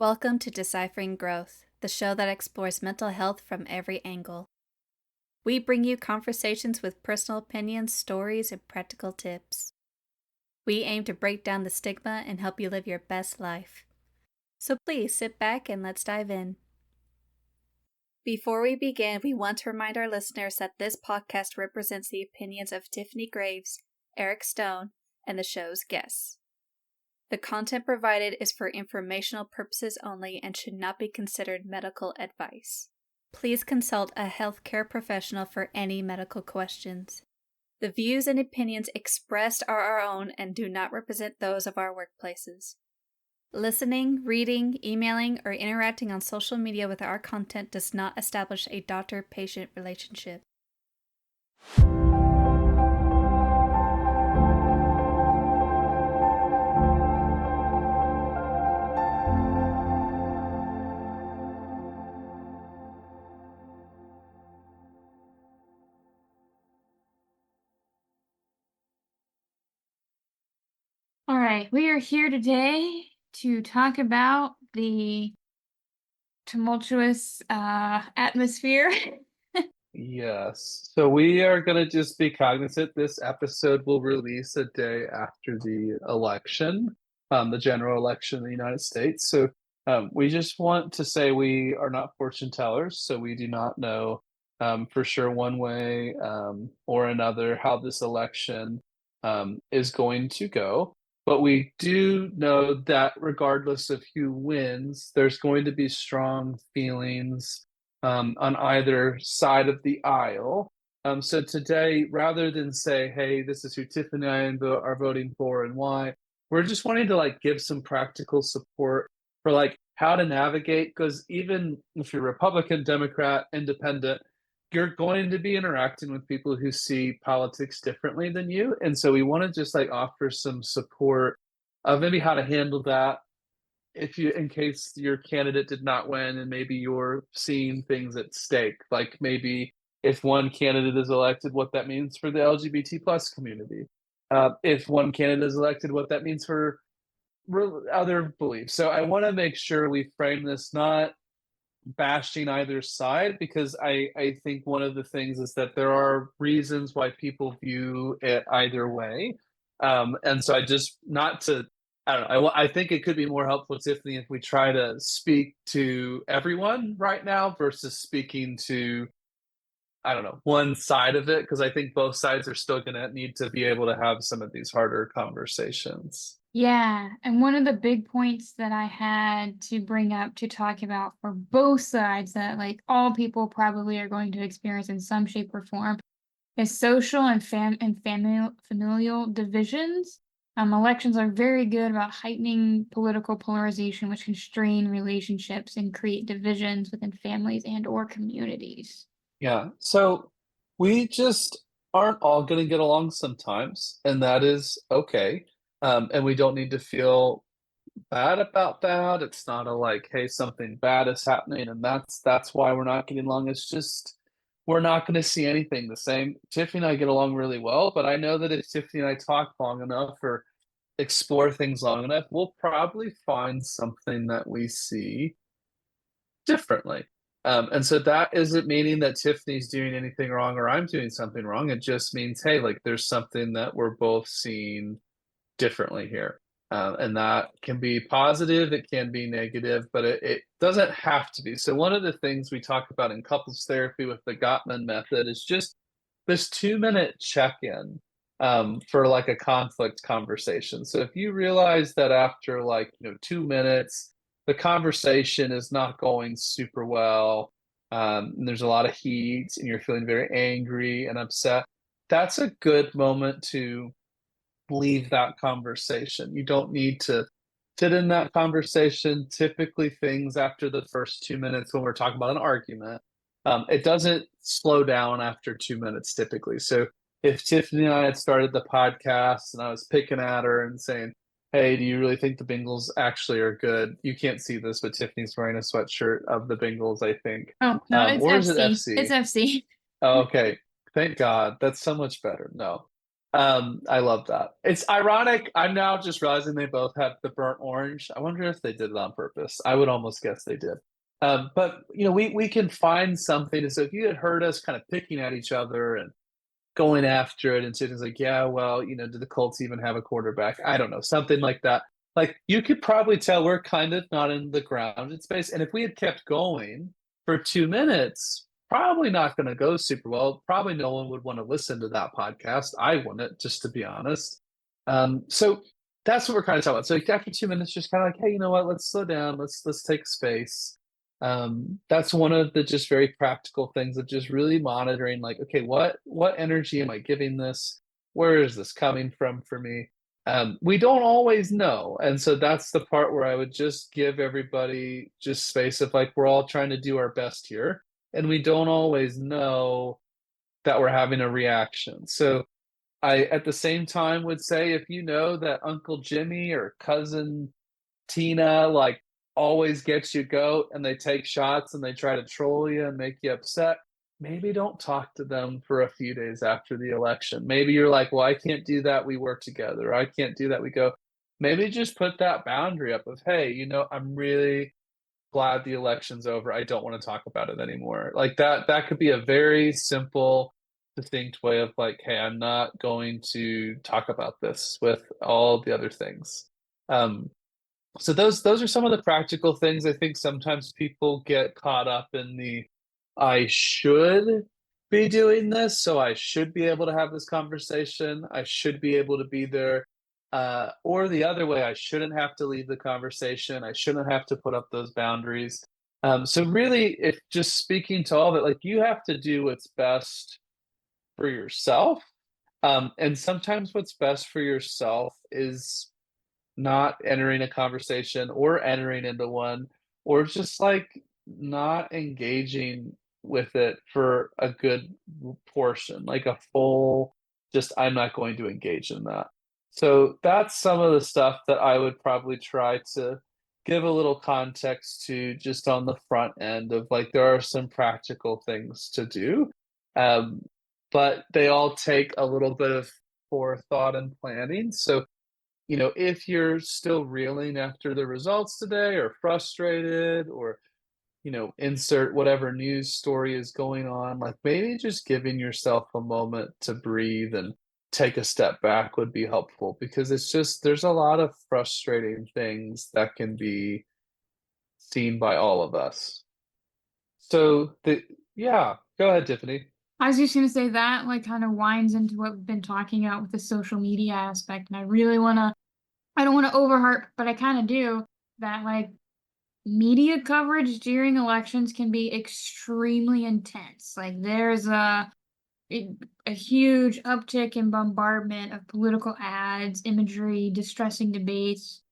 Welcome to Deciphering Growth, the show that explores mental health from every angle. We bring you conversations with personal opinions, stories, and practical tips. We aim to break down the stigma and help you live your best life. So please sit back and let's dive in. Before we begin, we want to remind our listeners that this podcast represents the opinions of Tiffany Graves, Eric Stone, and the show's guests. The content provided is for informational purposes only and should not be considered medical advice. Please consult a healthcare professional for any medical questions. The views and opinions expressed are our own and do not represent those of our workplaces. Listening, reading, emailing, or interacting on social media with our content does not establish a doctor-patient relationship. All right, we are here today to talk about the tumultuous atmosphere. Yes. So we are going to just be cognizant. This episode will release a day after the election, the general election in the United States. So we just want to say we are not fortune tellers. So we do not know for sure one way or another how this election is going to go. But we do know that regardless of who wins, there's going to be strong feelings on either side of the aisle. So today, rather than say, "Hey, this is who Tiffany and I are voting for and why," we're just wanting to give some practical support for how to navigate. Because even if you're Republican, Democrat, Independent, you're going to be interacting with people who see politics differently than you, and so we want to just offer some support of maybe how to handle that if you in case your candidate did not win and maybe you're seeing things at stake, like maybe if one candidate is elected, what that means for the LGBT plus community. If one candidate is elected, what that means for other beliefs. So I want to make sure we frame this not bashing either side, because I think one of the things is that there are reasons why people view it either way. And so I just not to I don't know. I think it could be more helpful, Tiffany, if we try to speak to everyone right now versus speaking to, I don't know, one side of it, because I think both sides are still going to need to be able to have some of these harder conversations. Yeah, and one of the big points that I had to bring up to talk about for both sides that all people probably are going to experience in some shape or form is social and familial divisions. Elections are very good about heightening political polarization, which can strain relationships and create divisions within families and or communities. Yeah. So we just aren't all going to get along sometimes, and that is okay. And we don't need to feel bad about that. It's not a hey, something bad is happening, and that's why we're not getting along. It's just we're not going to see anything the same. Tiffany and I get along really well, but I know that if Tiffany and I talk long enough or explore things long enough, we'll probably find something that we see differently. And so that isn't meaning that Tiffany's doing anything wrong or I'm doing something wrong. It just means, hey, there's something that we're both seeing differently here. And that can be positive, it can be negative, but it doesn't have to be. So, one of the things we talk about in couples therapy with the Gottman method is just this 2 minute check in for a conflict conversation. So, if you realize that after 2 minutes, the conversation is not going super well, and there's a lot of heat, and you're feeling very angry and upset, that's a good moment to leave that conversation. You don't need to sit in that conversation. Typically, things after the first 2 minutes, when we're talking about an argument, it doesn't slow down after 2 minutes typically. So if Tiffany and I had started the podcast and I was picking at her and saying, "Hey, do you really think the Bengals actually are good?" You can't see this, but Tiffany's wearing a sweatshirt of the Bengals, I think. Oh, no, it's Or is it FC. It's FC? FC. Oh, okay. Thank God. That's so much better. No. I love that. It's ironic. I'm now just realizing they both have the burnt orange. I wonder if they did it on purpose. I would almost guess they did. But we can find something. And so if you had heard us kind of picking at each other and going after it, and Sidney's like, yeah, well, do the Colts even have a quarterback? I don't know, something like that. Like you could probably tell we're kind of not in the grounded space. And if we had kept going for 2 minutes, probably not going to go super well. Probably no one would want to listen to that podcast. I wouldn't, just to be honest. So that's what we're kind of talking about. So after 2 minutes, just kind of like, hey, you know what? Let's slow down. Let's take space. That's one of the just very practical things of just really monitoring, like, okay, what energy am I giving this? Where is this coming from for me? We don't always know. And so that's the part where I would just give everybody just space of like, we're all trying to do our best here. And we don't always know that we're having a reaction. So I, at the same time, would say if you know that Uncle Jimmy or cousin Tina like always gets you go and they take shots and they try to troll you and make you upset, maybe don't talk to them for a few days after the election. Maybe you're like, well, I can't do that. We work together. I can't do that. We go. Maybe just put that boundary up of, hey, I'm really glad the election's over. I don't want to talk about it anymore. Like that could be a very simple, distinct way of like, hey, I'm not going to talk about this with all the other things. So those are some of the practical things. I think sometimes people get caught up in the I should be doing this, so I should be able to have this conversation. I should be able to be there. Or the other way, I shouldn't have to leave the conversation. I shouldn't have to put up those boundaries. So really, if just speaking to all of it, like you have to do what's best for yourself. And sometimes what's best for yourself is not entering a conversation or entering into one, or just like not engaging with it for a good portion, like a full, just I'm not going to engage in that. So that's some of the stuff that I would probably try to give a little context to just on the front end of like there are some practical things to do. Um, but they all take a little bit of forethought and planning. So if you're still reeling after the results today or frustrated or, insert whatever news story is going on, like maybe just giving yourself a moment to breathe and take a step back would be helpful because it's just, there's a lot of frustrating things that can be seen by all of us. So yeah, go ahead, Tiffany. I was just gonna say that like kind of winds into what we've been talking about with the social media aspect, and I don't wanna overharp, but I kind of do, that like media coverage during elections can be extremely intense. Like there's a huge uptick in bombardment of political ads, imagery, distressing debates,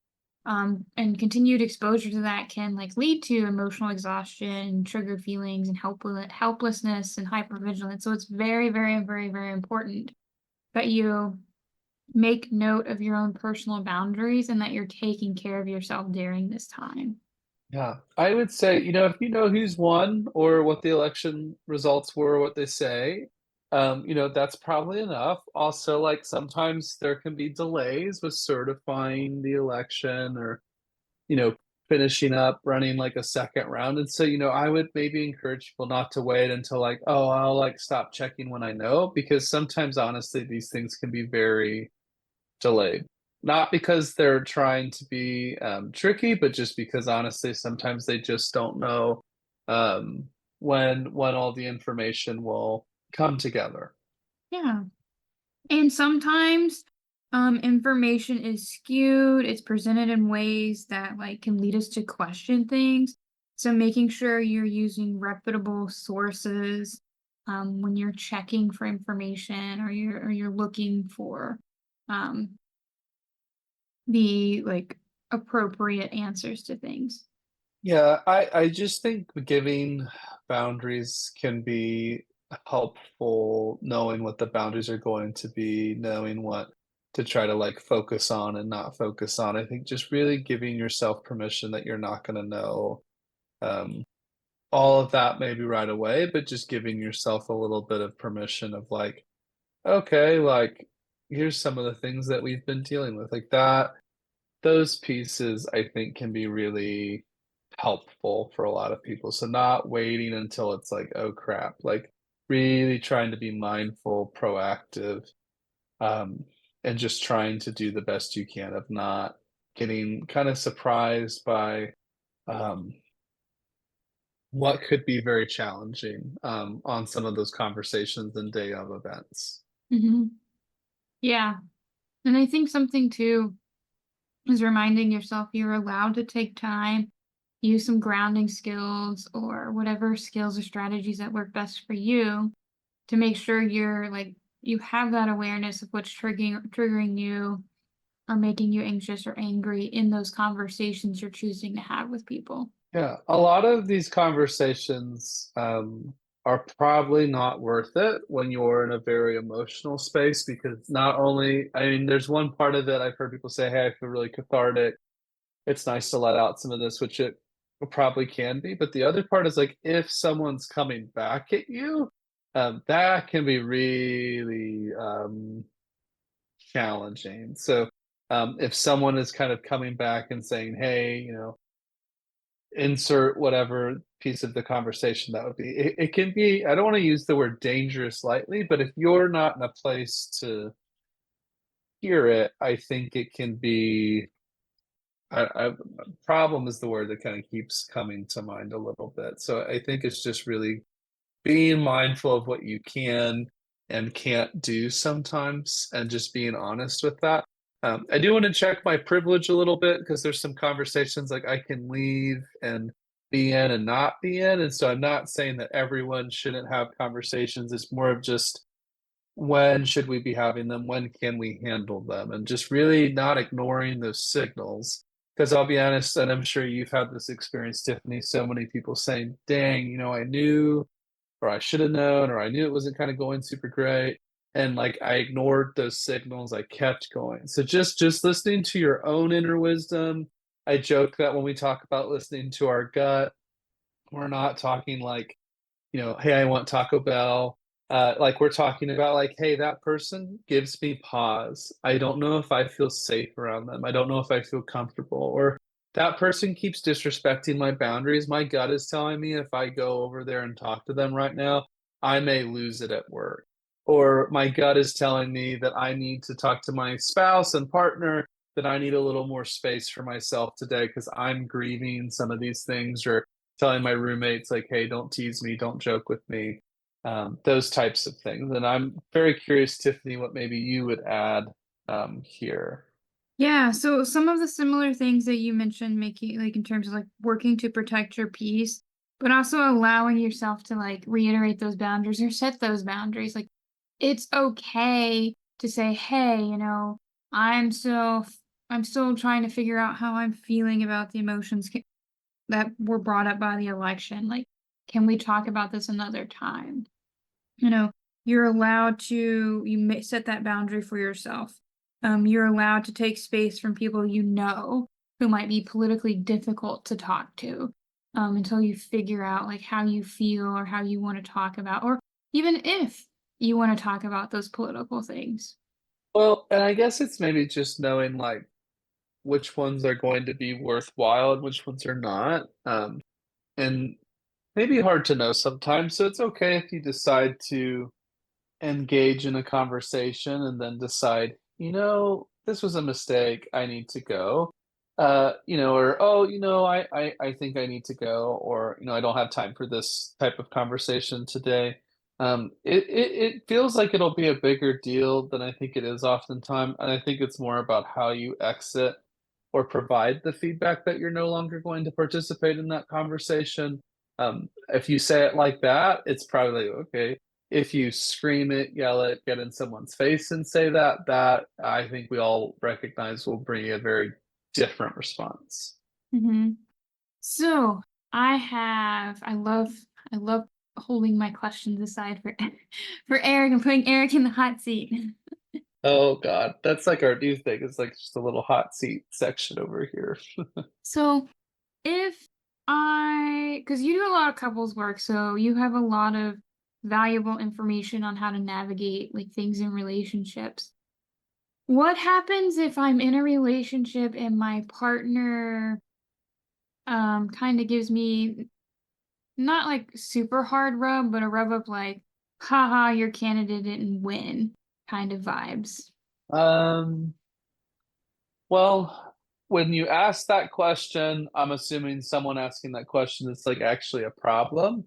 and continued exposure to that can like lead to emotional exhaustion, triggered feelings, and helplessness and hypervigilance. So it's very, very, very, very important that you make note of your own personal boundaries and that you're taking care of yourself during this time. Yeah, I would say, if you know who's won or what the election results were, what they say, that's probably enough. Also, like sometimes there can be delays with certifying the election or, you know, finishing up running like a second round. And so, I would maybe encourage people not to wait until like, oh, I'll like stop checking when I know, because sometimes honestly, these things can be very delayed. Not because they're trying to be tricky, but just because honestly, sometimes they just don't know um, when all the information will come together. Yeah. And sometimes information is skewed, it's presented in ways that like can lead us to question things. So making sure you're using reputable sources when you're checking for information or you're looking for um the like appropriate answers to things. Yeah, I just think giving boundaries can be helpful, knowing what the boundaries are going to be, knowing what to try to like focus on and not focus on. I think just really giving yourself permission that you're not going to know um, all of that maybe right away, but just giving yourself a little bit of permission of like, okay, like here's some of the things that we've been dealing with, like that. Those pieces I think can be really helpful for a lot of people. So not waiting until it's like, oh crap, like really trying to be mindful, proactive, um, and just trying to do the best you can of not getting kind of surprised by um, what could be very challenging on some of those conversations and day of events. Hmm. Yeah. And I think something too is reminding yourself you're allowed to take time, use some grounding skills or whatever skills or strategies that work best for you to make sure you're like you have that awareness of what's triggering you or making you anxious or angry in those conversations you're choosing to have with people. Yeah, a lot of these conversations are probably not worth it when you're in a very emotional space because not only, I mean, there's one part of it I've heard people say, hey, I feel really cathartic. It's nice to let out some of this, which it probably can be. But the other part is like if someone's coming back at you, that can be really challenging. So if someone is kind of coming back and saying, hey, insert whatever piece of the conversation that would be. It can be, I don't want to use the word dangerous lightly, but if you're not in a place to hear it, I think it can be. Problem is the word that kind of keeps coming to mind a little bit. So I think it's just really being mindful of what you can and can't do sometimes and just being honest with that. I do want to check my privilege a little bit because there's some conversations like I can leave and be in and not be in. And so I'm not saying that everyone shouldn't have conversations. It's more of just when should we be having them? When can we handle them? And just really not ignoring those signals. Because I'll be honest, and I'm sure you've had this experience, Tiffany, so many people saying, dang, I knew or I should have known, or I knew it wasn't kind of going super great. And like I ignored those signals, I kept going. So just listening to your own inner wisdom. I joke that when we talk about listening to our gut, we're not talking like, hey, I want Taco Bell. Like we're talking about like, hey, that person gives me pause. I don't know if I feel safe around them. I don't know if I feel comfortable. Or that person keeps disrespecting my boundaries. My gut is telling me if I go over there and talk to them right now, I may lose it at work. Or my gut is telling me that I need to talk to my spouse and partner, that I need a little more space for myself today because I'm grieving some of these things, or telling my roommates like, hey, don't tease me, don't joke with me, those types of things. And I'm very curious, Tiffany, what maybe you would add here. Yeah, so some of the similar things that you mentioned, making like in terms of like working to protect your peace, but also allowing yourself to like reiterate those boundaries or set those boundaries. Like it's okay to say, hey, I'm still I'm still trying to figure out how I'm feeling about the emotions that were brought up by the election. Like, can we talk about this another time? You know, you're allowed to set that boundary for yourself. You're allowed to take space from people who might be politically difficult to talk to until you figure out like how you feel or how you want to talk about, or even if you want to talk about those political things. Well, and I guess it's maybe just knowing like which ones are going to be worthwhile and which ones are not. And maybe hard to know sometimes. So it's okay if you decide to engage in a conversation and then decide, this was a mistake. I need to go. Or oh, I think I need to go, or I don't have time for this type of conversation today. It feels like it'll be a bigger deal than I think it is oftentimes, and I think it's more about how you exit or provide the feedback that you're no longer going to participate in that conversation. If you say it like that, it's probably okay. If you scream it, yell it, get in someone's face and say that I think we all recognize will bring a very different response. Mm-hmm. So I love holding my questions aside for for Eric and putting Eric in the hot seat. Oh God, that's like our new thing. It's like just a little hot seat section over here. So if because you do a lot of couples work, so you have a lot of valuable information on how to navigate like things in relationships. What happens if I'm in a relationship and my partner kind of gives me not like super hard rub, but a rub of like, haha, your candidate didn't win kind of vibes? Um, well, when you ask that question, I'm assuming someone asking that question is like actually a problem.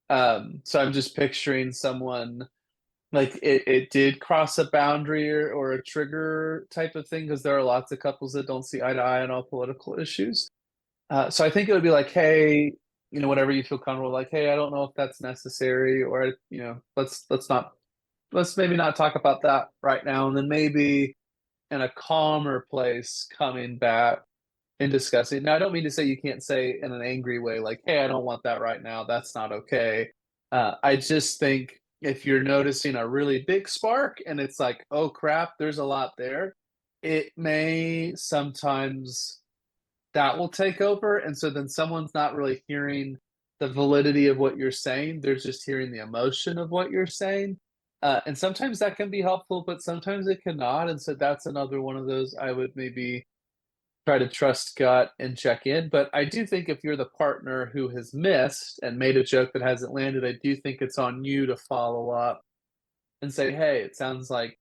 So I'm just picturing someone like it did cross a boundary or a trigger type of thing because there are lots of couples that don't see eye to eye on all political issues. So I think it would be like, hey, whatever you feel comfortable, like, hey, I don't know if that's necessary, or let's maybe not talk about that right now, and then maybe in a calmer place coming back and discussing. Now, I don't mean to say you can't say in an angry way, like, hey, I don't want that right now. That's not okay. I just think if you're noticing a really big spark and it's like, oh crap, there's a lot there, it may sometimes that will take over. And so then someone's not really hearing the validity of what you're saying. They're just hearing the emotion of what you're saying. And sometimes that can be helpful, but sometimes it cannot. And so that's another one of those I would maybe try to trust gut and check in. But I do think if you're the partner who has missed and made a joke that hasn't landed, I do think it's on you to follow up and say, hey, it sounds like,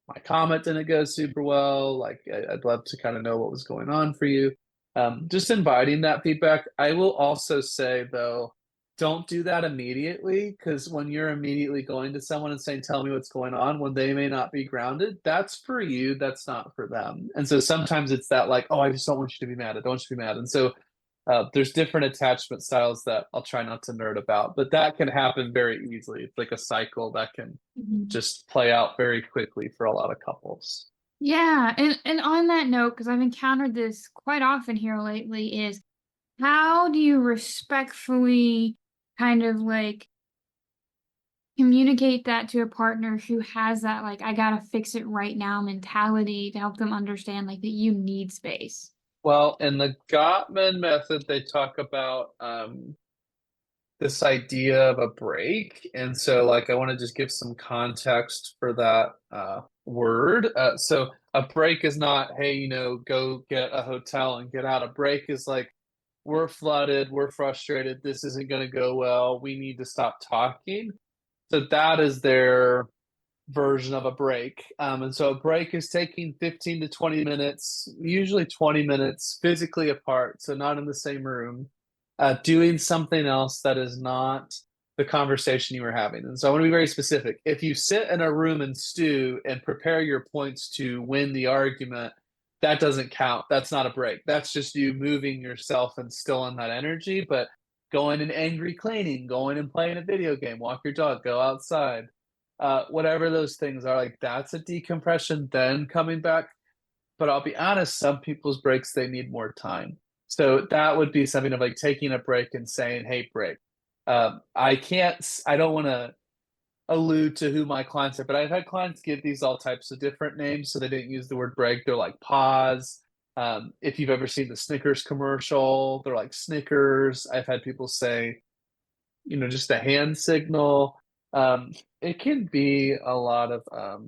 my comment didn't go super well. Like, I'd love to kind of know what was going on for you. Just inviting that feedback. I will also say, though, don't do that immediately because when you're immediately going to someone and saying, tell me what's going on, when they may not be grounded, that's for you. That's not for them. And so sometimes it's that, like, oh, I just don't want you to be mad. I don't want you to be mad. And so there's different attachment styles that I'll try not to nerd about, but that can happen very easily. It's like a cycle that can Mhm. just play out very quickly for a lot of couples. Yeah, and on that note, because I've encountered this quite often here lately, is how do you respectfully kind of like communicate that to a partner who has that like I gotta fix it right now mentality to help them understand like that you need space? Well, in the Gottman method, they talk about this idea of a break. And so, like, I want to just give some context for that word. So, a break is not, hey, go get a hotel and get out. A break is like, we're flooded, we're frustrated, this isn't going to go well, we need to stop talking. So, that is their version of a break. And so, a break is taking 15 to 20 minutes, usually 20 minutes physically apart, so not in the same room doing something else that is not the conversation you were having. And so I want to be very specific. If you sit in a room and stew and prepare your points to win the argument, that doesn't count. That's not a break. That's just you moving yourself and still in that energy. But going and angry cleaning, going and playing a video game, walk your dog, go outside, whatever those things are, like that's a decompression, then coming back. But I'll be honest, some people's breaks, they need more time. So that would be something of like taking a break and saying, hey, break. I don't want to allude to who my clients are, but I've had clients give these all types of different names. So they didn't use the word break. They're like pause. If you've ever seen the Snickers commercial, they're like Snickers. I've had people say, just a hand signal. It can be a lot of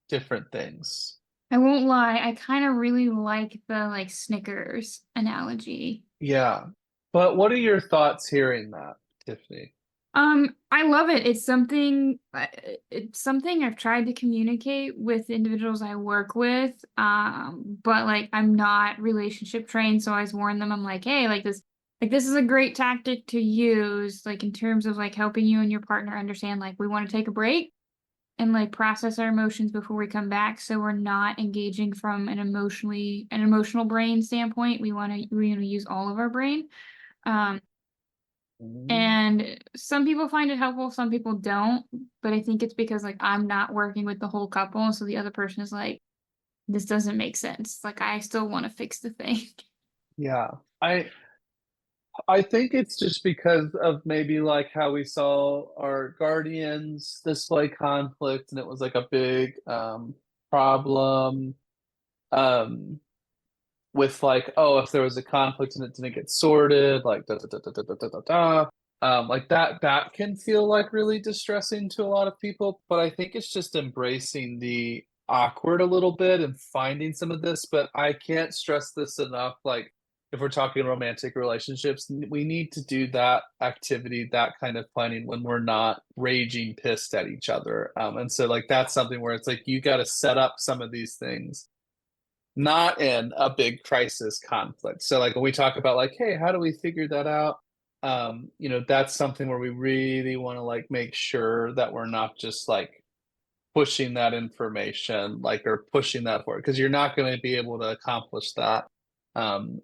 different things. I won't lie, I kind of really like the like Snickers analogy. Yeah. But what are your thoughts hearing that, Tiffany? I love it. It's something I've tried to communicate with individuals I work with. But like I'm not relationship trained, so I always warn them. I'm like, hey, like this is a great tactic to use, like in terms of like helping you and your partner understand, like we want to take a break and like process our emotions before we come back, so we're not engaging from an emotional brain standpoint. We want to use all of our brain. Um, Mm. and some people find it helpful, some people don't. But I think it's because like I'm not working with the whole couple. So the other person is like, this doesn't make sense. Like I still want to fix the thing. Yeah. I think it's just because of maybe like how we saw our guardians display conflict and it was like a big problem um with like, oh, if there was a conflict and it didn't get sorted, like da da da da da da da da da. Like that can feel like really distressing to a lot of people, but I think it's just embracing the awkward a little bit in finding some of this, but I can't stress this enough. Like, if we're talking romantic relationships, we need to do that activity, that kind of planning when we're not raging pissed at each other. And so, like, that's something where it's like you got to set up some of these things, not in a big crisis conflict. So, like, when we talk about, like, hey, how do we figure that out? That's something where we really want to, like, make sure that we're not just like pushing that information, like, or pushing that forward, because you're not going to be able to accomplish that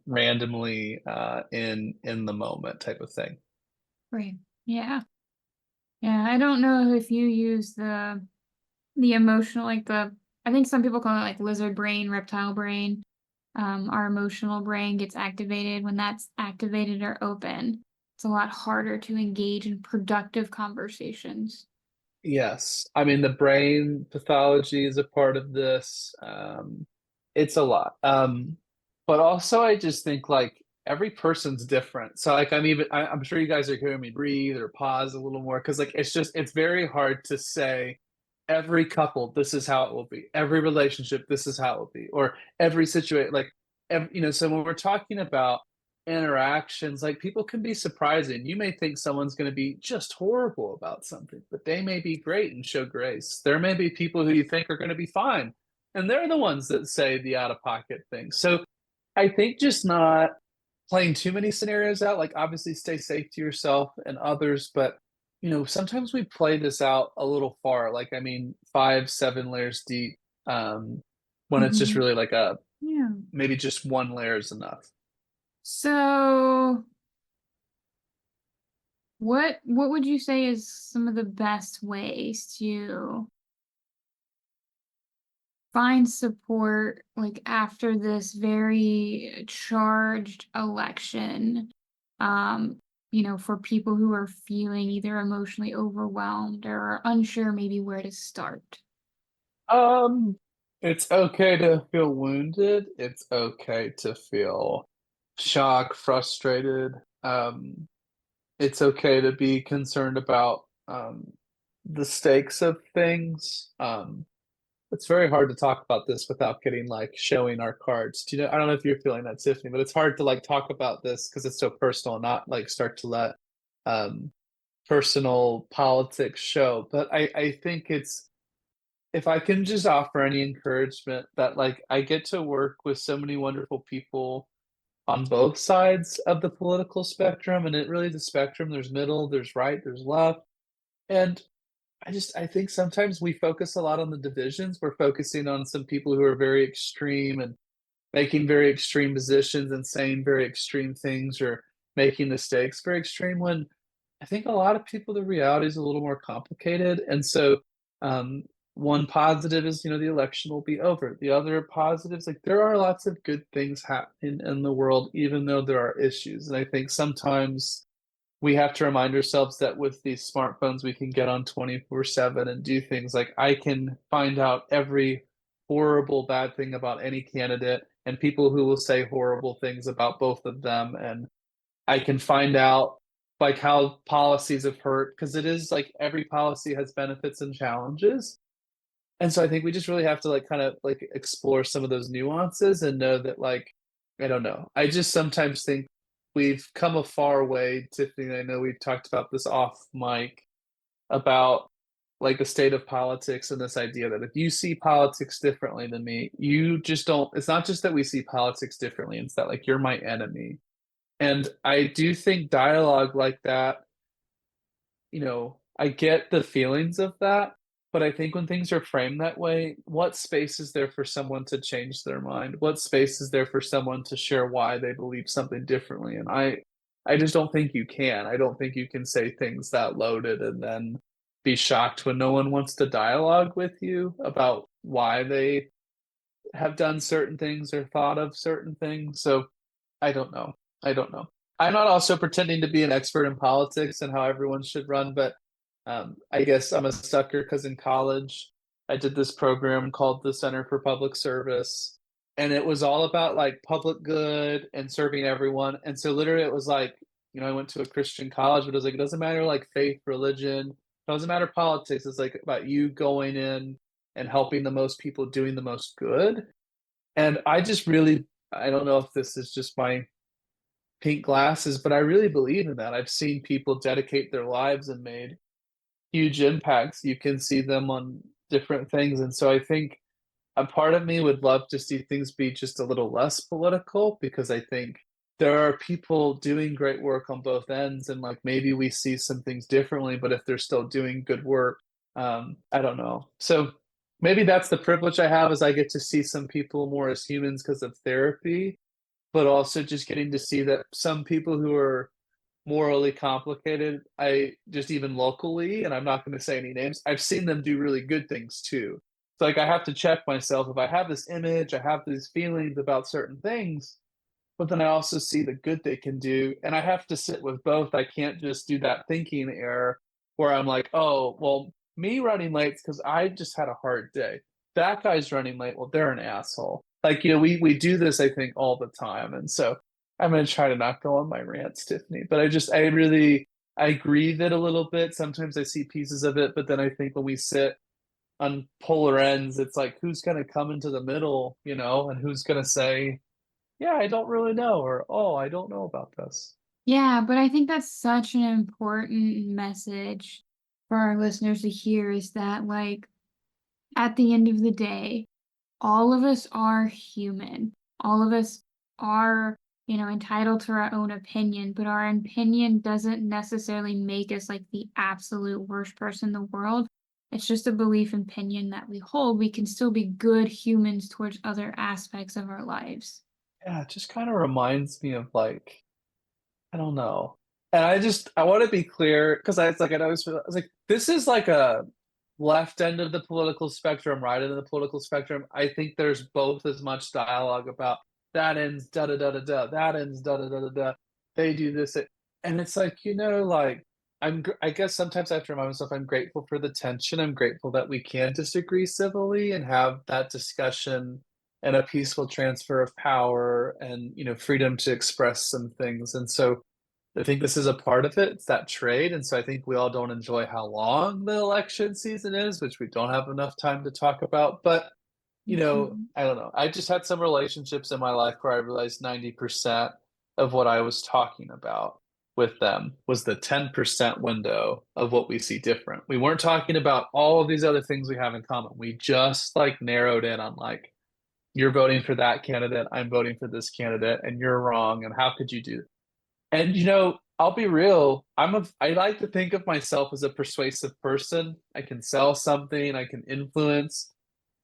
randomly in the moment type of thing. Right. Yeah. Yeah. I don't know if you use the emotional, like I think some people call it like lizard brain, reptile brain. Our emotional brain gets activated when that's activated or open. It's a lot harder to engage in productive conversations. Yes, I mean the brain pathology is a part of this. It's a lot. But also I just think like every person's different. So like I'm sure you guys are hearing me breathe or pause a little more because like it's very hard to say every couple this is how it will be. Every relationship this is how it will be. Or every situation like so when we're talking about interactions, like people can be surprising. You may think someone's going to be just horrible about something, but they may be great and show grace. There may be people who you think are going to be fine, and they're the ones that say the out of pocket things. So I think just not playing too many scenarios out, like obviously stay safe to yourself and others, but sometimes we play this out a little far, like I mean 5, 7 layers deep, when it's just Mhm. really like a Yeah. maybe just one layer is enough. So what would you say is some of the best ways to find support like after this very charged election, um for people who are feeling either emotionally overwhelmed or unsure maybe where to start? Um, it's okay to feel wounded. It's okay to feel shocked, frustrated. It's okay to be concerned about the stakes of things. It's very hard to talk about this without getting like showing our cards. Do you know? I don't know if you're feeling that, Tiffany, but it's hard to like talk about this because it's so personal, and not like start to let um, personal politics show. But I think it's if I can just offer any encouragement that like I get to work with so many wonderful people on both sides of the political spectrum, and it really is a spectrum. There's middle, there's right, there's left. And I think sometimes we focus a lot on the divisions. We're focusing on some people who are very extreme and making very extreme positions and saying very extreme things or making mistakes very extreme, when I think a lot of people, the reality is a little more complicated. And so, um, one positive is, the election will be over. The other positives, like there are lots of good things happening in the world, even though there are issues. And I think sometimes we have to remind ourselves that with these smartphones, we can get on 24/7 and do things like I can find out every horrible bad thing about any candidate and people who will say horrible things about both of them. And I can find out like how policies have hurt, because it is like every policy has benefits and challenges. And so I think we just really have to like kind of like explore some of those nuances and know that like I don't know. I just sometimes think we've come a far way, Tiffany. I know we've talked about this off mic about like the state of politics and this idea that if you see politics differently than me, you just don't. It's not just that we see politics differently, it's that like you're my enemy. And I do think dialogue like that, I get the feelings of that, but I think when things are framed that way, what space is there for someone to change their mind? What space is there for someone to share why they believe something differently? And I just don't think you can. I don't think you can say things that loaded and then be shocked when no one wants to dialogue with you about why they have done certain things or thought of certain things. So I don't know. I don't know. I'm not also pretending to be an expert in politics and how everyone should run, but I guess I'm a sucker because in college I did this program called the Center for Public Service, and it was all about like public good and serving everyone. And so literally it was like, I went to a Christian college, but it was like it doesn't matter like faith, religion, it doesn't matter politics. It's like about you going in and helping the most people, doing the most good. And I just really, I don't know if this is just my pink glasses, but I really believe in that. I've seen people dedicate their lives and made huge impacts. You can see them on different things. And so I think a part of me would love to see things be just a little less political, because I think there are people doing great work on both ends, and like maybe we see some things differently, but if they're still doing good work, I don't know. So maybe that's the privilege I have, is I get to see some people more as humans because of therapy, but also just getting to see that some people who are morally complicated, I just even locally, and I'm not going to say any names, I've seen them do really good things too. So like I have to check myself. If I have this image, I have these feelings about certain things, but then I also see the good they can do, and I have to sit with both. I can't just do that thinking error where I'm like, oh well, me running late because I just had a hard day. That guy's running late, well, they're an asshole. Like, we do this, I think, all the time. And so I'm gonna try to not go on my rants, Tiffany. But I grieve it a little bit. Sometimes I see pieces of it, but then I think when we sit on polar ends, it's like, who's gonna come into the middle, and who's gonna say, yeah, I don't really know, or oh, I don't know about this. Yeah, but I think that's such an important message for our listeners to hear, is that, like, at the end of the day, all of us are human. All of us are, entitled to our own opinion, but our opinion doesn't necessarily make us like the absolute worst person in the world. It's just a belief and opinion that we hold. We can still be good humans towards other aspects of our lives. Yeah, it just kind of reminds me of like, I don't know. And I want to be clear because I always feel, I was like, this is like a left end of the political spectrum, right end of the political spectrum. I think there's both as much dialogue about that ends da da da da da, that ends da da da da da. They do this, and it's like, like I guess sometimes I have to remind myself I'm grateful for the tension. I'm grateful that we can disagree civilly and have that discussion and a peaceful transfer of power, and freedom to express some things. And so I think this is a part of it. It's that trade. And so I think we all don't enjoy how long the election season is, which we don't have enough time to talk about. But, Mhm. I don't know. I just had some relationships in my life where I realized 90% of what I was talking about with them was the 10% window of what we see different. We weren't talking about all of these other things we have in common. We just like narrowed in on like, you're voting for that candidate, I'm voting for this candidate, and you're wrong. And how could you do? And I'll be real. I like to think of myself as a persuasive person. I can sell something, I can influence.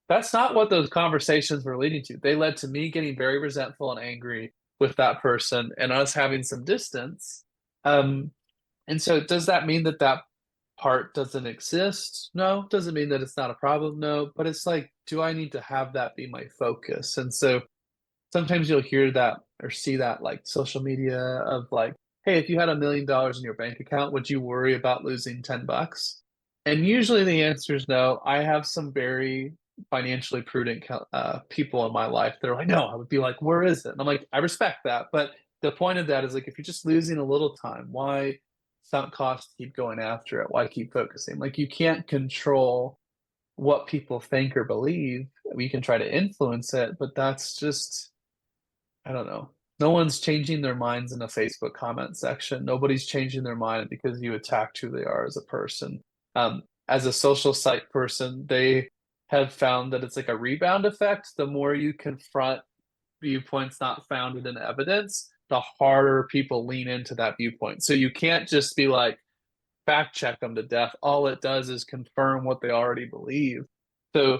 That's not what those conversations were leading to. They led to me getting very resentful and angry with that person and us having some distance. Um, and so does that mean that that part doesn't exist? No. Doesn't mean that it's not a problem? No. But it's like, do I need to have that be my focus? And so sometimes you'll hear that or see that like social media of like, hey, if you had $1 million in your bank account, would you worry about losing $10? And usually the answer is no. I have some very financially prudent people in my life that are like, no. I would be like, where is it? And I'm like, I respect that, but the point of that is like, if you're just losing a little time, why sunk cost keep going after it? Why keep focusing? Like, you can't control what people think or believe. We can try to influence it, but that's just, I don't know. No one's changing their minds in a Facebook comment section. Nobody's changing their mind because you attacked who they are as a person. As a social site person, they have found that it's like a rebound effect. The more you confront viewpoints not founded in evidence, the harder people lean into that viewpoint. So you can't just be like, fact check them to death. All it does is confirm what they already believe. So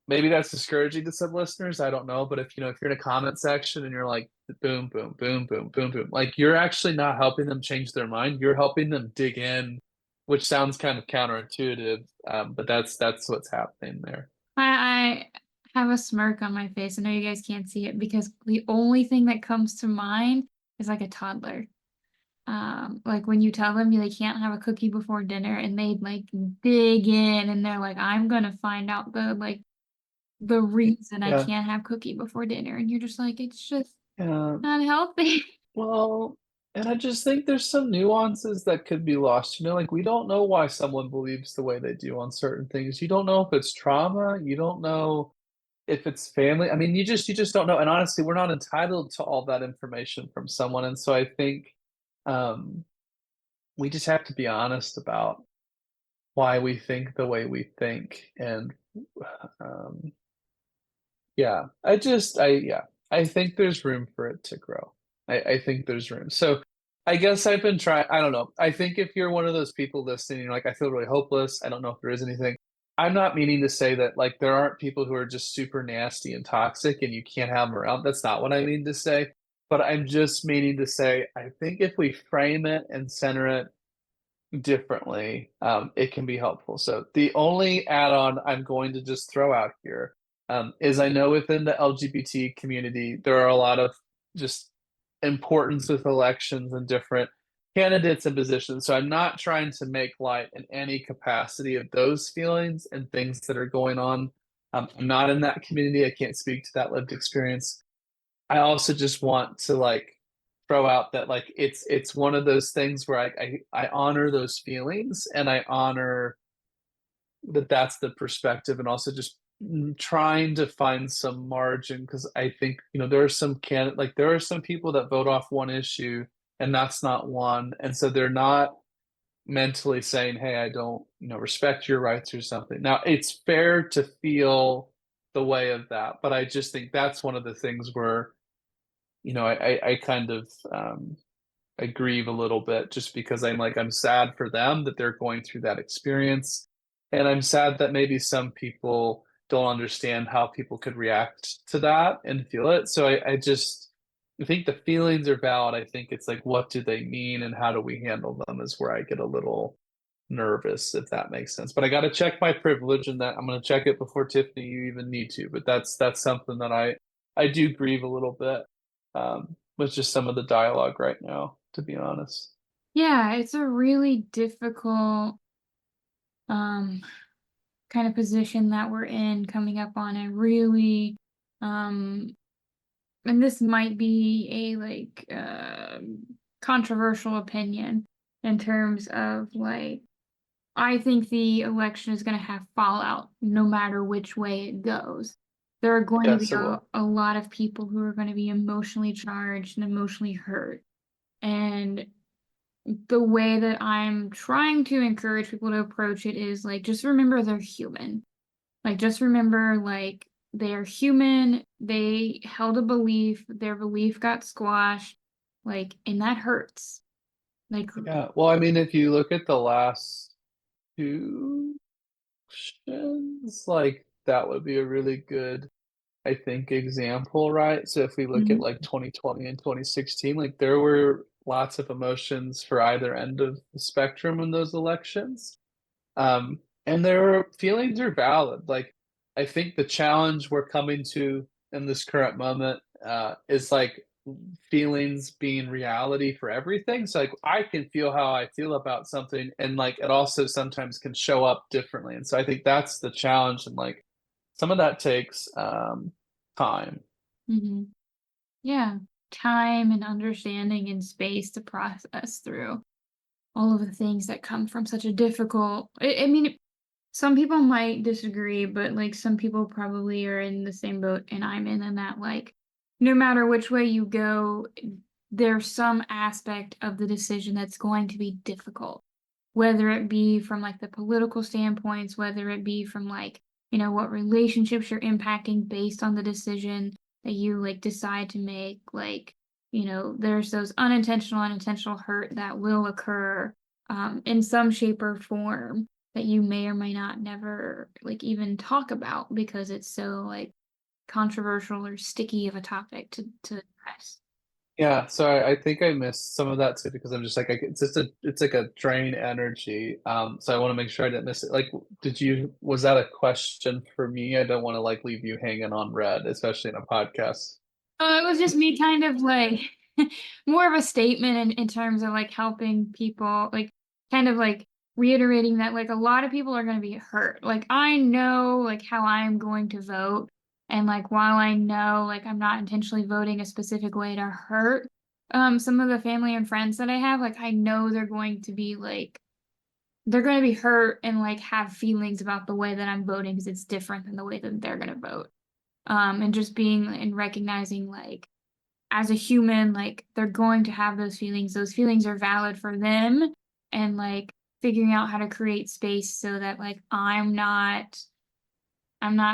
maybe that's discouraging to some listeners. I don't know. But if you're in a comment section and you're like, boom, boom, boom, boom, boom, boom, like, you're actually not helping them change their mind. You're helping them dig in, which sounds kind of counterintuitive. But that's what's happening there. I have a smirk on my face. I know you guys can't see it because the only thing that comes to mind is like a toddler. Like when you tell them they can't have a cookie before dinner, and they like dig in and they're like, I'm gonna find out the reason I Yeah. can't have cookie before dinner, and you're just like, it's just Yeah. not healthy. Well, And I just think there's some nuances that could be lost. Like we don't know why someone believes the way they do on certain things. You don't know if it's trauma. You don't know if it's family. I mean, you just don't know. And honestly, we're not entitled to all that information from someone. And so I think um, we just have to be honest about why we think the way we think. And um, yeah, I think there's room for it to grow. I think there's room. So I guess I've been trying, I don't know. I think if you're one of those people listening, you're like, I feel really hopeless. I don't know if there is anything. I'm not meaning to say that like there aren't people who are just super nasty and toxic and you can't have them around. That's not what I mean to say. But I'm just meaning to say, I think if we frame it and center it differently, it can be helpful. So the only add-on I'm going to just throw out here is I know within the LGBT community, there are a lot of just importance with elections and different candidates and positions. So I'm not trying to make light in any capacity of those feelings and things that are going on. I'm not in that community. I can't speak to that lived experience. I also just want to like throw out that like it's one of those things where I honor those feelings and I honor that that's the perspective and also just trying to find some margin because I think there are some like there are some people that vote off one issue and that's not one and so they're not mentally saying hey I don't respect your rights or something. Now it's fair to feel the way of that but I just think that's one of the things where I kind of I grieve a little bit just because I'm sad for them that they're going through that experience. And I'm sad that maybe some people don't understand how people could react to that and feel it. So I think the feelings are valid. I think it's like what do they mean and how do we handle them is where I get a little nervous, if that makes sense. But I got to check my privilege and that I'm going to check it before Tiffany you even need to. But that's something that I do grieve a little bit with just some of the dialogue right now, to be honest. Yeah, it's a really difficult um kind of position that we're in coming up on a really um and this might be a like controversial opinion in terms of like I think the election is going to have fallout no matter which way it goes. There are going to be Yes, it will. a lot of people who are going to be emotionally charged and emotionally hurt. And the way that I'm trying to encourage people to approach it is like, just remember they're human. Like, just remember, like, they're human. They held a belief, their belief got squashed, like, and that hurts. Like, Yeah. Well, I mean, if you look at the last two elections, like that would be a really good, I think, example, right? So if we look at mhm, like 2020 and 2016, like there were lots of emotions for either end of the spectrum in those elections. And their feelings are valid. Like, I think the challenge we're coming to in this current moment is like feelings being reality for everything. So, like, I can feel how I feel about something, and like it also sometimes can show up differently. And so, I think that's the challenge, and like some of that takes time. mhm. Yeah, time and understanding and space to process through all of the things that come from such a difficult. I mean, some people might disagree, but like some people probably are in the same boat and I'm in, and that like no matter which way you go, there's some aspect of the decision that's going to be difficult, whether it be from like the political standpoints, whether it be from like, what relationships you're impacting based on the decision that you like decide to make. Like, there's those unintentional hurt that will occur in some shape or form that you may or may not never like even talk about because it's so like controversial or sticky of a topic to address. Yeah, so I think I missed some of that too because I'm just like it's just it's like a drain energy. So I want to make sure I didn't miss it. Like, was that a question for me? I don't want to like leave you hanging on red, especially in a podcast. It was just me kind of like more of a statement in terms of like helping people, like kind of like reiterating that like a lot of people are going to be hurt. Like I know like how I'm going to vote. And like while I know like I'm not intentionally voting a specific way to hurt, some of the family and friends that I have, like, I know they're going to be like, they're going to be hurt and like have feelings about the way that I'm voting because it's different than the way that they're going to vote. And just being and recognizing, like, as a human, like, they're going to have those feelings. Those feelings are valid for them, and like figuring out how to create space so that like I'm not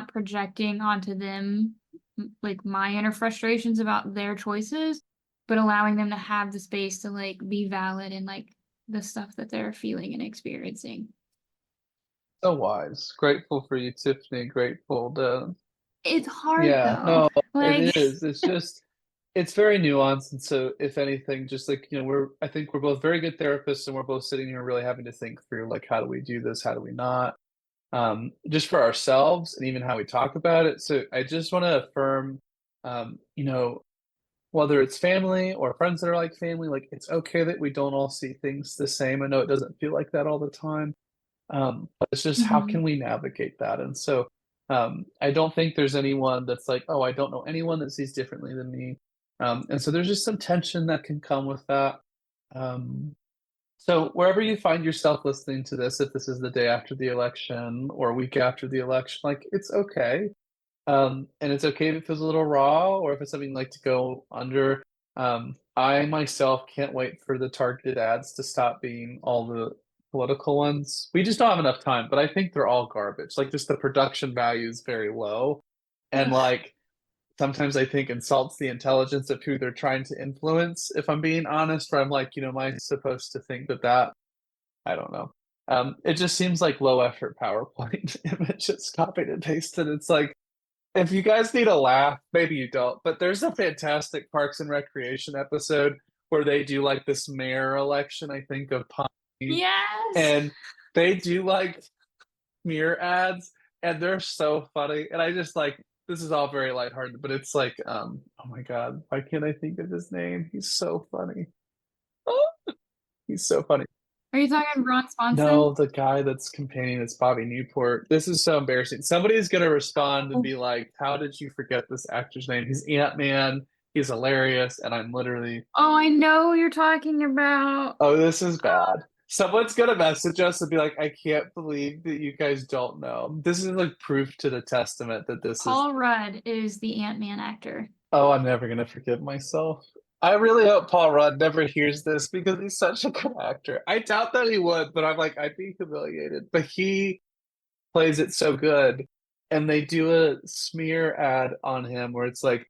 projecting onto them like my inner frustrations about their choices, but allowing them to have the space to like be valid in like the stuff that they're feeling and experiencing. So wise. Grateful for you, Tiffany. Grateful to It's hard yeah, though. no, Like, it is. It's just it's very nuanced. And so if anything, just like, I think we're both very good therapists and we're both sitting here really having to think through like how do we do this? How do we not? Just for ourselves and even how we talk about it. So I just want to affirm, whether it's family or friends that are like family, like it's okay that we don't all see things the same. I know it doesn't feel like that all the time. But it's just how can mhm. we navigate that? And so I don't think there's anyone that's like, oh, I don't know anyone that sees differently than me. And so there's just some tension that can come with that. Um, so wherever you find yourself listening to this, if this is the day after the election or a week after the election, like it's okay. And it's okay if it feels a little raw or if it's something like to go under. I myself can't wait for the targeted ads to stop being all the political ones. We just don't have enough time, but I think they're all garbage. Like just the production value is very low. And Ugh. like sometimes I think insults the intelligence of who they're trying to influence, if I'm being honest, where I'm like, am I supposed to think that I don't know. It just seems like low effort PowerPoint images copied and pasted. It's like if you guys need a laugh, maybe you don't, but there's a fantastic Parks and Recreation episode where they do like this mayor election, I think, of Pawnee, Yes. and they do like smear ads, and they're so funny. And I just like this is all very lighthearted, but it's like, oh my God, why can't I think of his name? He's so funny. He's so funny. Are you talking Ron Swanson? No, the guy that's campaigning is Bobby Newport. This is so embarrassing. Somebody's gonna respond and Oh, be like, "How did you forget this actor's name? He's Ant-Man. He's hilarious." And I'm literally, I know who you're talking about. oh, this is bad. Someone's gonna message us and be like, "I can't believe that you guys don't know." This is like proof to the testament that this is. Paul Rudd is the Ant-Man actor. Oh, I'm never gonna forgive myself. I really hope Paul Rudd never hears this because he's such a good actor. I doubt that he would, but I'm like, I'd be humiliated. But he plays it so good. And they do a smear ad on him where it's like,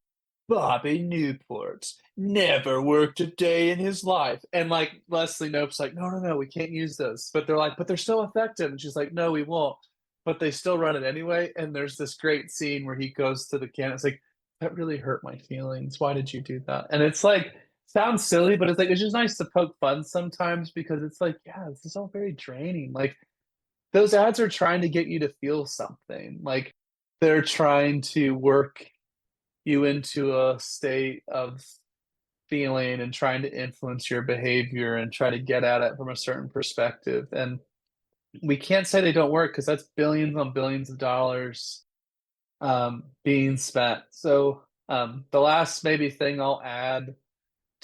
Bobby Newport never worked a day in his life. And like Leslie Knope's like, no, no, no, we can't use those. But they're like, but they're so effective. And she's like, no, we won't. But they still run it anyway. And there's this great scene where he goes to the can. It's like, that really hurt my feelings. Why did you do that? And it's like, sounds silly, but it's like, it's just nice to poke fun sometimes because it's like, yeah, this is all very draining. Like, those ads are trying to get you to feel something. Like they're trying to work you into a state of feeling and trying to influence your behavior and try to get at it from a certain perspective. And we can't say they don't work because that's billions on billions of dollars being spent. So the last maybe thing I'll add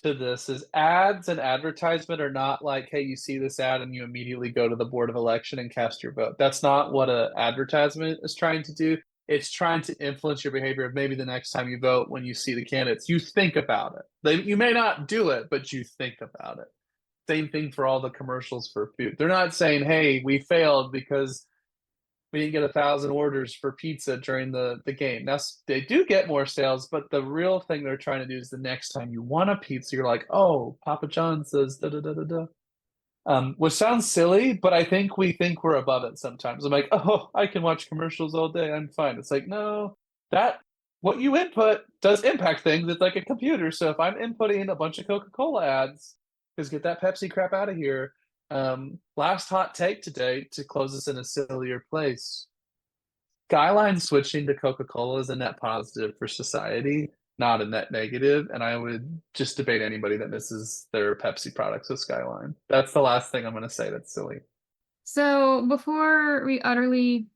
to this is ads and advertisement are not like, hey, you see this ad and you immediately go to the board of election and cast your vote. That's not what an advertisement is trying to do. It's trying to influence your behavior of maybe the next time you vote when you see the candidates, you think about it. You may not do it, but you think about it. Same thing for all the commercials for food. They're not saying, hey, we failed because we didn't get 1,000 orders for pizza during the game. Now they do get more sales, but the real thing they're trying to do is the next time you want a pizza, you're like, oh, Papa John says da da da da da. Which sounds silly, but I think we're above it sometimes. I'm like, oh, I can watch commercials all day. I'm fine. It's like, no, that what you input does impact things. It's like a computer. So if I'm inputting a bunch of Coca-Cola ads, because get that Pepsi crap out of here. Last hot take today to close us in a sillier place. Skyline switching to Coca-Cola is a net positive for society, not a net negative. And I would just debate anybody that misses their Pepsi products with Skyline. That's the last thing I'm going to say that's silly. So before we utterly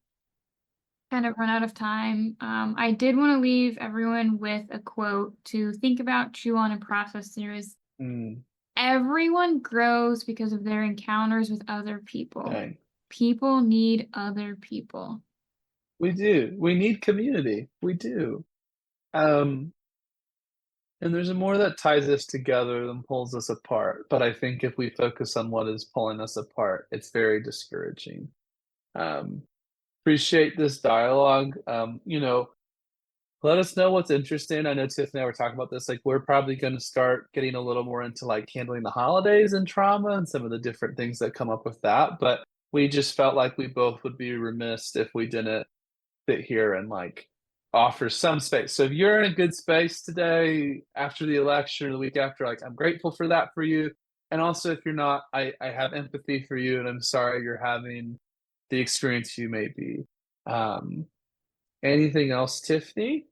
kind of run out of time, I did want to leave everyone with a quote to think about, chew on, and process through Mm, Everyone grows because of their encounters with other people. dang. People need other people. We do. We need community. We do. Um, and there's more that ties us together than pulls us apart. But I think if we focus on what is pulling us apart, it's very discouraging. Um, appreciate this dialogue. Let us know what's interesting. I know Tiffany and I were talking about this. Like, we're probably going to start getting a little more into like handling the holidays and trauma and some of the different things that come up with that. But we just felt like we both would be remiss if we didn't sit here and like offer some space. So if you're in a good space today after the election or the week after, like, I'm grateful for that for you. And also, if you're not, I have empathy for you and I'm sorry you're having the experience you may be. Um, anything else, Tiffany?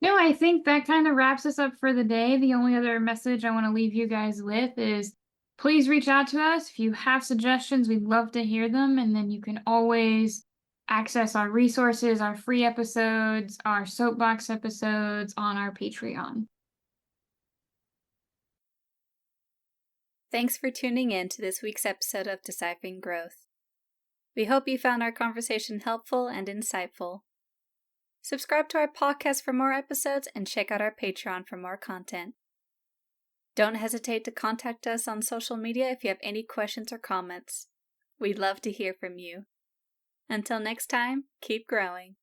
No, I think that kind of wraps us up for the day. The only other message I want to leave you guys with is please reach out to us. If you have suggestions, we'd love to hear them. And then you can always access our resources, our free episodes, our soapbox episodes on our Patreon. Thanks for tuning in to this week's episode of Deciphering Growth. We hope you found our conversation helpful and insightful. Subscribe to our podcast for more episodes and check out our Patreon for more content. Don't hesitate to contact us on social media if you have any questions or comments. We'd love to hear from you. Until next time, keep growing.